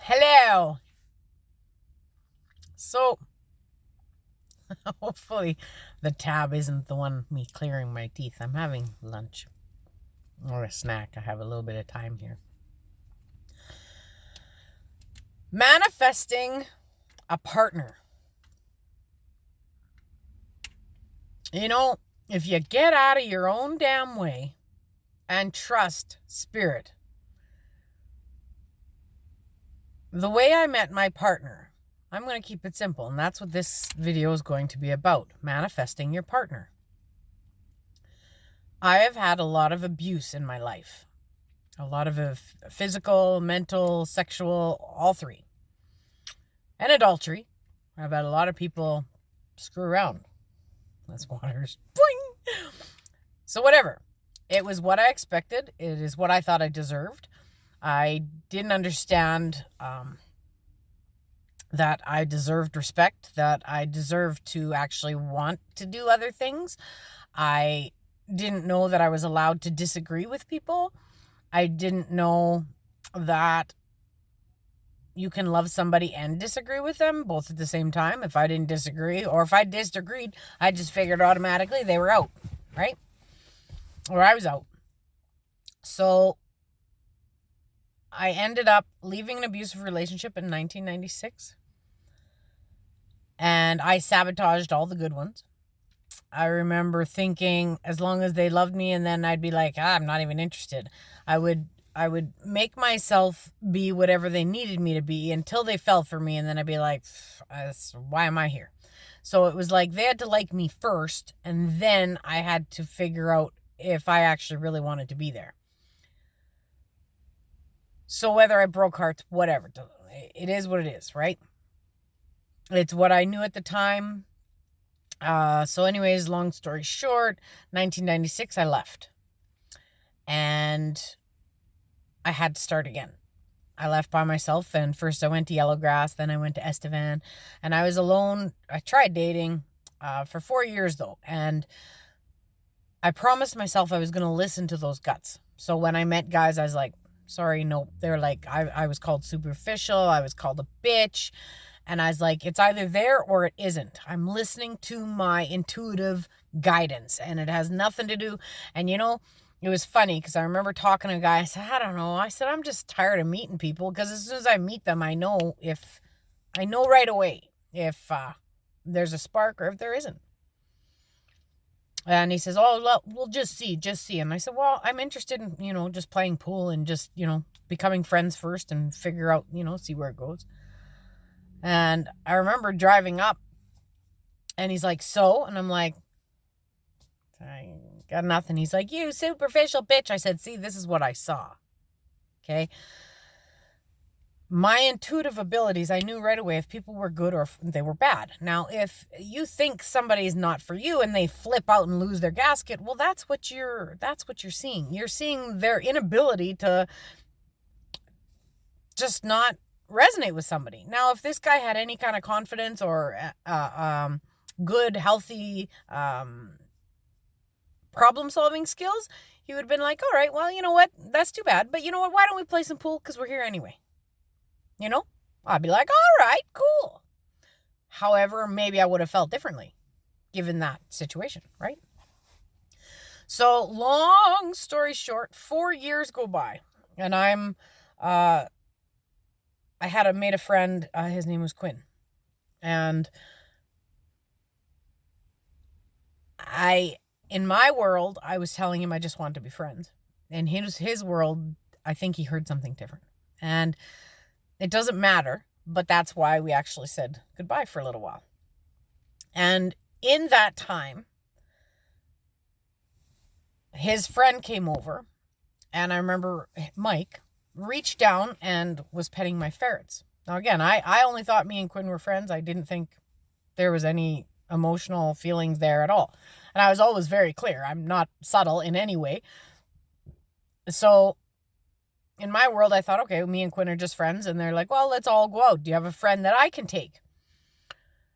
Hello. So, hopefully, the tab isn't the one me clearing my teeth. I'm having lunch or a snack. I have a little bit of time here. Manifesting a partner. You know, if you get out of your own damn way and trust spirit. The way I met my partner, I'm going to keep it simple, and that's what this video is going to be about, manifesting your partner. I have had a lot of abuse in my life. A lot of physical, mental, sexual, all three. And adultery. I've had a lot of people screw around. That's waters. Boing! So whatever. It was what I expected. It is what I thought I deserved. I didn't understand that I deserved respect, that I deserved to actually want to do other things. I didn't know that I was allowed to disagree with people. I didn't know that you can love somebody and disagree with them both at the same time. If I didn't disagree, or if I disagreed, I just figured automatically they were out, right? Or I was out. So I ended up leaving an abusive relationship in 1996. And I sabotaged all the good ones. I remember thinking as long as they loved me, and then I'd be like, I'm not even interested. I would make myself be whatever they needed me to be until they fell for me, and then I'd be like, why am I here? So it was like they had to like me first, and then I had to figure out if I actually really wanted to be there. So whether I broke hearts, whatever, it is what it is, right? It's what I knew at the time. So anyways, long story short, 1996, I left. And I had to start again. I left by myself, and first I went to Yellowgrass, then I went to Estevan, and I was alone. I tried dating for 4 years, though, and I promised myself I was going to listen to those guts. So when I met guys, I was like, sorry, no. They're like, I was called superficial, I was called a bitch, and I was like, it's either there or it isn't. I'm listening to my intuitive guidance, and it has nothing to do, and you know, it was funny because I remember talking to a guy. I said, I don't know. I said, I'm just tired of meeting people because as soon as I meet them, I know right away if there's a spark or if there isn't. And he says, oh, we'll just see. And I said, well, I'm interested in, just playing pool and just, becoming friends first and figure out, see where it goes. And I remember driving up and he's like, so? And I'm like, I got nothing. He's like, you superficial bitch. I said, see, this is what I saw. Okay. My intuitive abilities, I knew right away if people were good or if they were bad. Now, if you think somebody's not for you and they flip out and lose their gasket, well, that's what you're seeing. You're seeing their inability to just not resonate with somebody. Now, if this guy had any kind of confidence or good, healthy problem-solving skills, he would have been like, all right, well, you know what? That's too bad. But you know what? Why don't we play some pool? Because we're here anyway. I'd be like, all right, cool. However, maybe I would have felt differently given that situation, right? So long story short, 4 years go by and I made a friend. His name was Quinn. And in my world, I was telling him I just wanted to be friends. In his world, I think he heard something different. And it doesn't matter, but that's why we actually said goodbye for a little while. And in that time, his friend came over, and I remember Mike reached down and was petting my ferrets. Now, again, I only thought me and Quinn were friends. I didn't think there was any emotional feelings there at all. And I was always very clear. I'm not subtle in any way. So in my world, I thought, okay, me and Quinn are just friends. And they're like, well, let's all go out. Do you have a friend that I can take?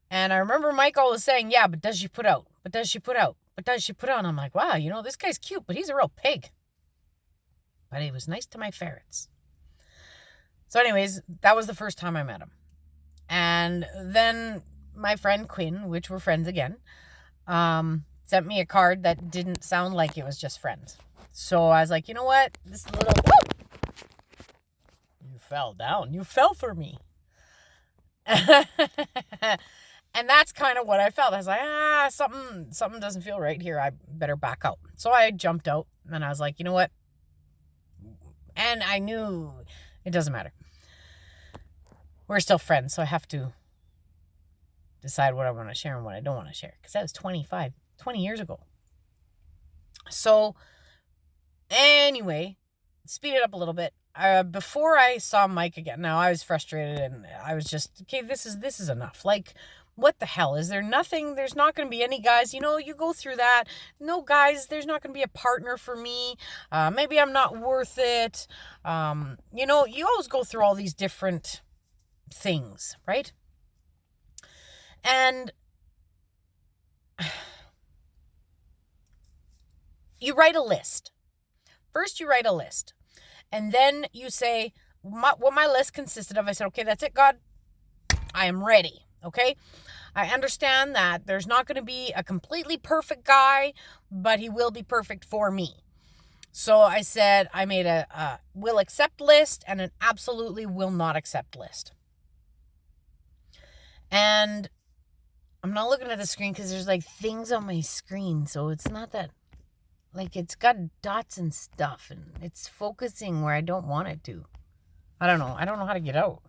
And I remember Mike always saying, yeah, but does she put out? But does she put out? But does she put out? And I'm like, wow, this guy's cute, but he's a real pig. But he was nice to my ferrets. So anyways, that was the first time I met him. And then my friend Quinn, which we're friends again, sent me a card that didn't sound like it was just friends. So I was like, you know what? This little... Whoa! You fell down. You fell for me. And that's kind of what I felt. I was like, something doesn't feel right here. I better back out. So I jumped out and I was like, you know what? And I knew it doesn't matter. We're still friends, so I have to decide what I want to share and what I don't want to share. Because that was 20 years ago. So anyway, speed it up a little bit. Before I saw Mike again, now I was frustrated and I was just, okay, this is enough. Like, what the hell? Is there nothing? There's not going to be any guys. You know, you go through that. No guys, there's not going to be a partner for me. Maybe I'm not worth it. You know, you always go through all these different things, right? And you write a list. First, you write a list. And then you say what my list consisted of. I said, okay, that's it, God. I am ready. Okay. I understand that there's not going to be a completely perfect guy, but he will be perfect for me. So I said, I made a will accept list and an absolutely will not accept list. And I'm not looking at the screen because there's like things on my screen. So it's not that, like, it's got dots and stuff and it's focusing where I don't want it to. I don't know how to get out.